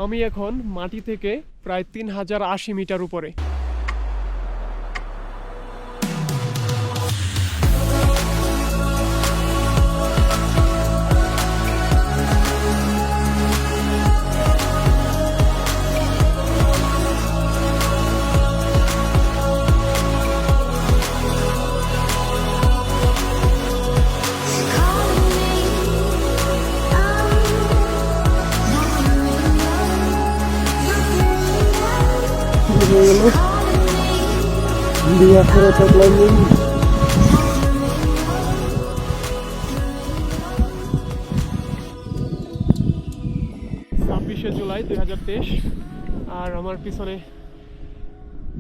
আমি এখন মাটি থেকে প্রায় 3080 মিটার উপরে। Dia ferrata climbing. 26 জুলাই 2023 আর আমার পিছনে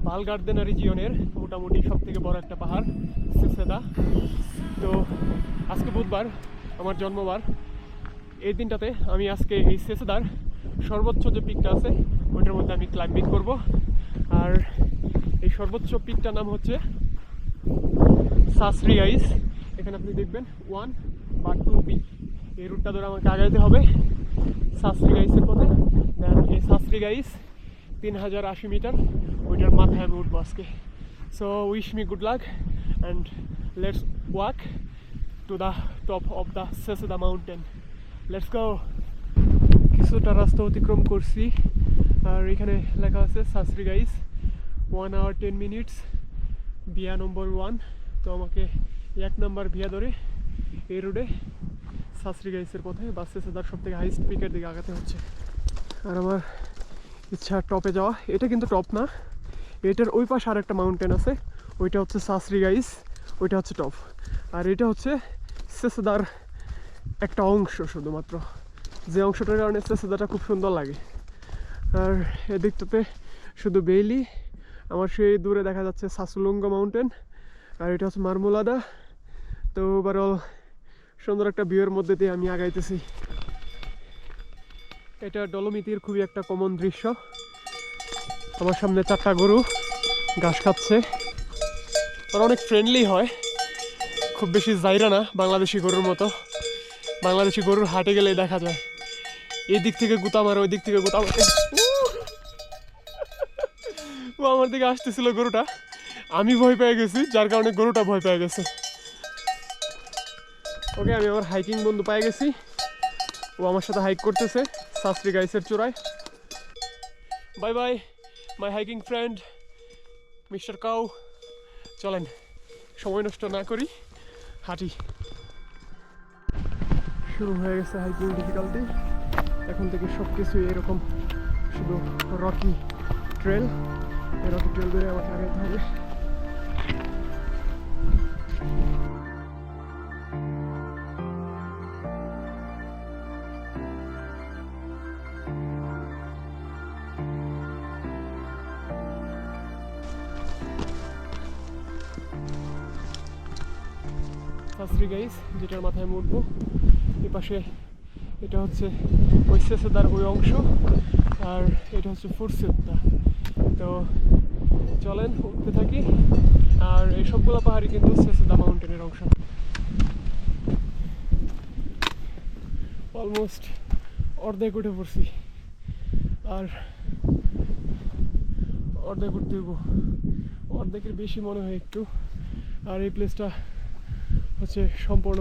বালগার্দেনা রিজিয়নের মোটামুটি সবথেকে বড় একটা পাহাড় সেসেদা। তো আজকে বুধবার, আমার জন্মবার। এই দিনটাতে আমি আজকে এই সেসেদার সর্বোচ্চ যে পিকটা আছে ওইটার মধ্যে আমি ক্লাইম্বিং করব। আর এই সর্বোচ্চ পিকটার নাম হচ্ছে সাস রিগাইস। এখানে আপনি দেখবেন 1 বা 2 পিক। এই রুটটা ধরে আমাকে আগাইতে হবে সাস রিগাইসের পথে। দেন এই সাস রিগাইস 3080 মিটার, ওইটার মাথায় আমি উঠবো আজকে। So wish me good luck and let's walk to the top of the সেসেদা মাউন্টেন। Let's go. কিছুটা রাস্তা অতিক্রম করছি আর এখানে লেখা আছে সাস রিগাইস 1 hour 10 minutes ভিয়া নম্বর 1। তো আমাকে 1 নম্বর ভিয়া ধরে এই রোডে সাস রিগাইসের পথে বা সেসেদার সব থেকে হাইস্ট পিকের দিকে আগাতে হচ্ছে। আর আমার ইচ্ছা টপে যাওয়া। এটা কিন্তু টপ না, এটার ওই পাশে আর একটা মাউন্টেন আছে, ওইটা হচ্ছে সাস রিগাইস, ওইটা হচ্ছে টপ। আর এটা হচ্ছে সেসেদার একটা অংশ শুধুমাত্র, যে অংশটার কারণে সেসেদাটা খুব সুন্দর লাগে। আর এদিকটাতে শুধু বেইলি, আমার সেই দূরে দেখা যাচ্ছে সাসুলুঙ্গ মাউন্টেন, আর এটা হচ্ছে মারমুলাদা। তো ওভারঅল সুন্দর একটা ভিউয়ের মধ্যে দিয়ে আমি আগাইতেছি। এটা ডলোমিতির খুবই একটা কমন দৃশ্য। আমার সামনে 4টা গরু ঘাস খাচ্ছে। ওরা অনেক ফ্রেন্ডলি হয়, খুব বেশি জাইরা না বাংলাদেশি গরুর মতো। বাংলাদেশি গরুর হাটে গেলে দেখা যায় এই দিক থেকে গুতা মারে, ওই দিক থেকে গুতা মারে। ও আমার দিকে আসতেছিল গরুটা, আমি ভয় পেয়ে গেছি, যার কারণে গরুটা ভয় পেয়ে গেছে। ওকে, আমি আমার হাইকিং বন্ধু পেয়ে গেছি, ও আমার সাথে হাইক করতেছে সাস রিগাইসের চূড়ায়। Bye bye my hiking friend mister cow. চলেন সময় নষ্ট না করি, হাঁটি। শুরু হয়ে গেছে হাইকিং ডিফিকাল্টি। এখন থেকে সব কিছুই এরকম শুধু রকি ট্রেল। এই রকি ট্রেল ধরে আমাকে আগাইতে হবে। সাস রিগাইস, যেটার মাথায় আমি উঠবো, এ পাশে এটা হচ্ছে ওই সেসেদার ওই অংশ, আর এটা হচ্ছে ফুরসেদা। তো চলেন উঠতে থাকি। আর এই সবগুলো পাহাড়ি কিন্তু সেসেদা মাউন্টেনের অংশ। অলমোস্ট অর্ধেক উঠে পড়ছি, আর অর্ধেক উঠতে হইব, অর্ধেকের বেশি মনে হয় একটু। আর এই প্লেসটা হচ্ছে সম্পূর্ণ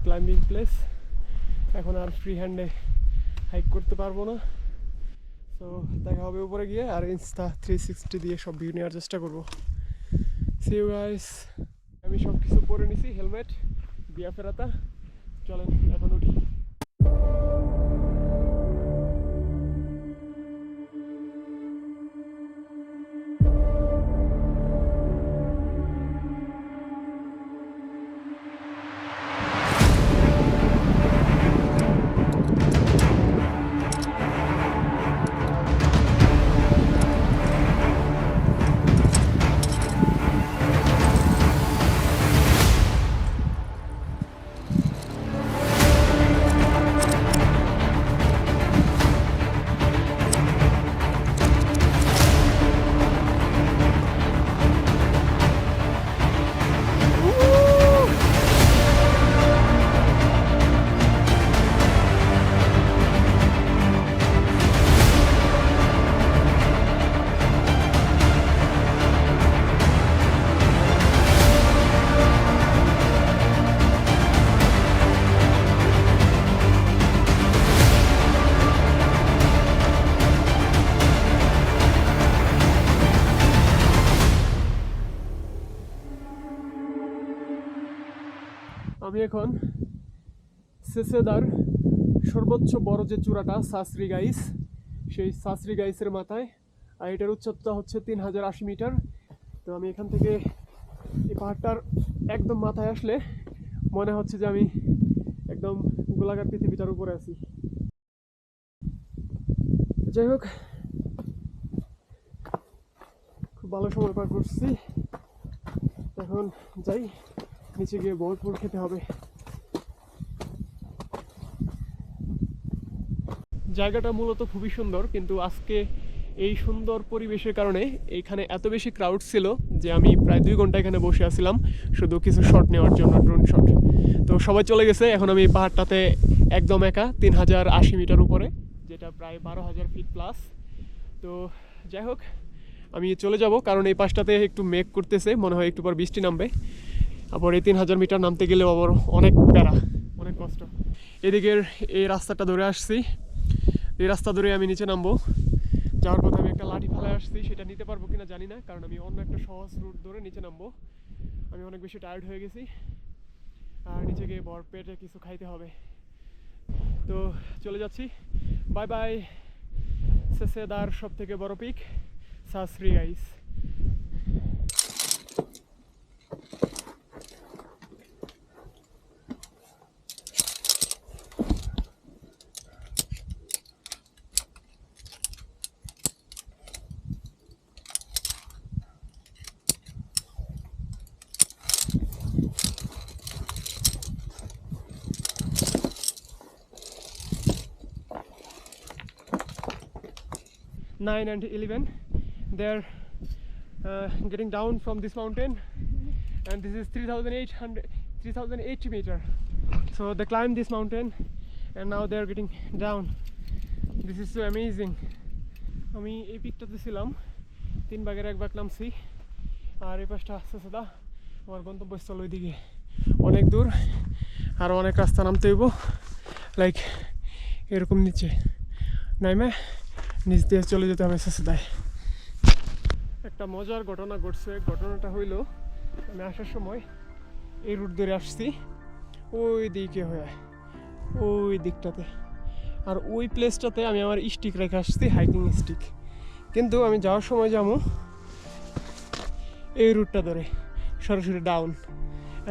ক্লাইম্বিং প্লেস। এখন আর ফ্রি হ্যান্ডে হাইক করতে পারবো না। তো দেখা হবে উপরে গিয়ে, আর ইনস্টা 360 দিয়ে সব ভিউ নেওয়ার চেষ্টা করবো। See you guys. আমি সব কিছু পরে নিছি, হেলমেট, ভিয়া ফেরাতা। চলেন এখন উঠি। এখন সেসেদার সর্বোচ্চ বড় যে চূড়াটা সাস রিগাইস, সেই সাস রিগাইসের মাথায়, আর এটার উচ্চতা হচ্ছে 3080 মিটার। তো আমি এখান থেকে এই পাহাড়টার একদম মাথায় আসলে মনে হচ্ছে যে আমি একদম গোলাকার পৃথিবীটার উপরে আছি। যাই হোক, খুব ভালো সময় পার করছি। এখন যাই, নিচে গিয়ে ভরপুর খেতে হবে। জায়গাটা মূলত খুবই সুন্দর, কিন্তু আজকে এই সুন্দর পরিবেশের কারণে এইখানে এত বেশি ক্রাউড ছিল যে আমি প্রায় 2 ঘন্টা এখানে বসে আছিলাম শুধু কিছু শট নেওয়ার জন্য, ড্রোন শট। তো সবাই চলে গেছে, এখন আমি পাহাড়টাতে একদম একা 3080 মিটার উপরে, যেটা প্রায় 12,000 ফিট প্লাস। তো যাই হোক, আমি চলে যাব, কারণ এই পাশটাতে একটু মেঘ করতেছে, মনে হয় একটু পর বৃষ্টি নামবে। আবার এই 3000 মিটার নামতে গেলেও আবার অনেক প্যারা, অনেক কষ্ট। এদিকের এই রাস্তাটা ধরে আসছি, এই রাস্তা ধরে আমি নিচে নামবো। যাওয়ার পথে আমি একটা লাঠি ফেলে আসছি, সেটা নিতে পারবো কিনা জানি না, কারণ আমি অন্য একটা সহজ রুট ধরে নিচে নামবো। আমি অনেক বেশি টায়ার্ড হয়ে গেছি, আর নিচে গিয়ে ভর পেটে কিছু খাইতে হবে। তো চলে যাচ্ছি, বাই বাই। সেসেদার সব থেকে বড় pick সাস রিগাইস। Nine and 11, they're getting down from this mountain, and this is 3080 meter. So they climbed this mountain and now they're getting down. This is so amazing. আমি এই পিকটাতে ছিলাম, 3 ভাগের 1 ভাগ নামছি, আর এই পাশটা আস্তে আস্তে আমার গন্তব্যস্থল ওইদিকে অনেক দূর, আর অনেক রাস্তা নামতে হইব, লাইক এরকম নিচে নামে নিচ দিয়ে চলে যেতে হবে সেসেদায়। একটা মজার ঘটনা ঘটছে। ঘটনাটা হইল, আমি আসার সময় এই রুট ধরে আসছি ওই দিকে হয়ে, ওই দিকটাতে, আর ওই প্লেসটাতে আমি আমার স্টিক রেখে আসছি, হাইকিং স্টিক। কিন্তু আমি যাওয়ার সময় যাবো এই রুটটা ধরে সরাসরি ডাউন।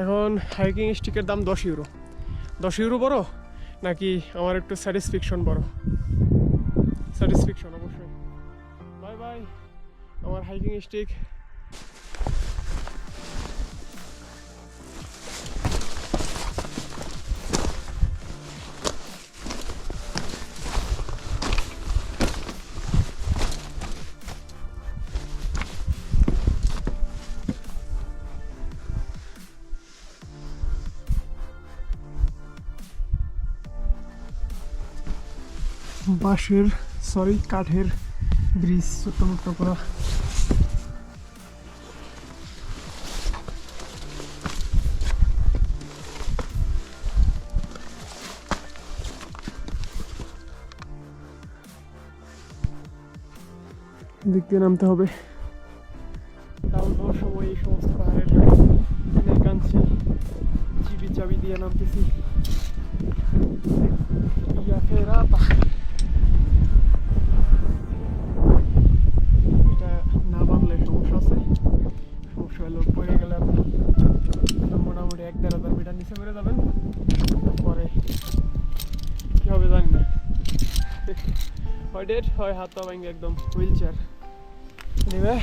এখন হাইকিং স্টিকের দাম 10 ইউরো। 10 ইউরো বড় নাকি আমার একটু স্যাটিসফ্যাকশন বড়? স্যাটিসফ্যাকশন অবশ্যই। বাই বাই আমার হাইকিং স্টিক। বাঁশের কাঠের ব্রিজ ছোট্ট মোট্ট করা। দিক দিয়ে নামতে হবে। ডাউন হওয়ার সময় এই সমস্ত পাহাড়ের কাঁদছি, চিবি চাবি দিয়ে নামতেছি। ferrata. এটা না বানলে সমস্যা আছে। সমস্যা হলো পড়ে গেলে মোটামুটি 1-1.5 মিটার নিচে পড়ে যাবেন, পরে কি হবে জানি না। হয় ডেড, হয় হাত পা ভাঙে একদম হুইল চেয়ার নেবে।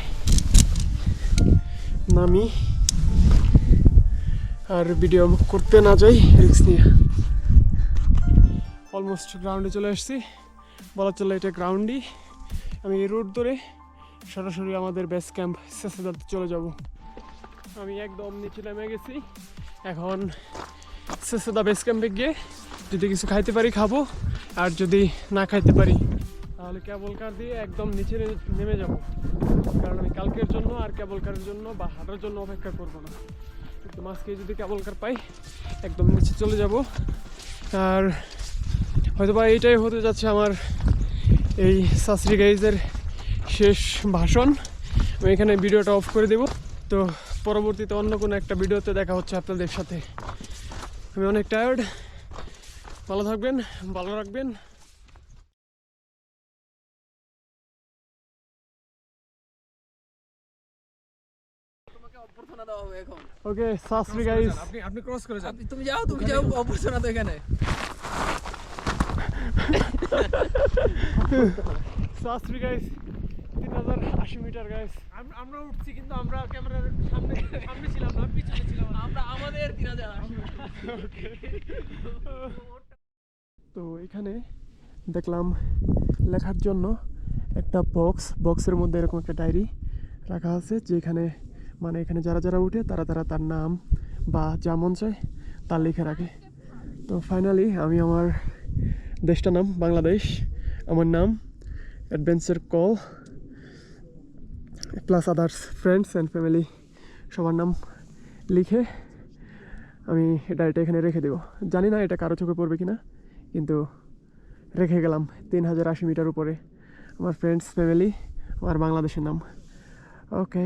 নামি আর ভিডিও করতে না যাই, রিস্ক নিয়ে। অলমোস্ট গ্রাউন্ডে চলে আসছি, বলা চলে এটা গ্রাউন্ডই। আমি এই রোড ধরে সরাসরি আমাদের বেস ক্যাম্প সেসেদাতে চলে যাব। আমি একদম নিচে নেমে গেছি। এখন সেসেদা বেস ক্যাম্পে গিয়ে যদি কিছু খাইতে পারি খাবো, আর যদি না খাইতে পারি তাহলে কেবল কার দিয়ে একদম নিচে নেমে যাব। কারণ আমি কালকের জন্য আর কেবল কারের জন্য বা হাঁটার জন্য অপেক্ষা করবো না। কিন্তু মাঝকে যদি কেবল কার পাই একদম নিচে চলে যাব। আর হয়তো বা এইটাই হতে যাচ্ছে আমার এই সাস রিগাইসের শেষ ভাষণ। আমি এখানে ভিডিওটা অফ করে দেব। তো পরবর্তীতে অন্য কোনো একটা ভিডিওতে দেখা হচ্ছে আপনাদের সাথে। আমি অনেক টায়ার্ড। ভালো থাকবেন, ভালো রাখবেন। ওকে, সাস রিগাইস। আপনি ক্রস করে যান। তুমি যাও অভ্যর্থনা তো এখানে। সাস রিগাইস 3080 মিটার গাইস। আমরা উঠছি কিন্তু আমরা ক্যামেরার সামনে ছিলাম না, পিছনে ছিলাম। আমরা আমাদের 3080 তো এখানে দেখলাম লেখার জন্য একটা বক্সের মধ্যে এরকম একটা ডায়েরি রাখা আছে, যেখানে মানে এখানে যারা যারা উঠে তারা তার নাম বা যা মন চায় তা লিখে রাখে। তো ফাইনালি আমি আমার দেশটার নাম বাংলাদেশ, আমার নাম, adventure call plus others friends and family সবার নাম লিখে আমি ডায়েরিটা এখানে রেখে দেবো। জানি না এটা কারো চোখে পড়বে কিনা, কিন্তু রেখে গেলাম 3080 মিটার উপরে আমার ফ্রেন্ডস ফ্যামিলি, আমার বাংলাদেশের নাম। ওকে।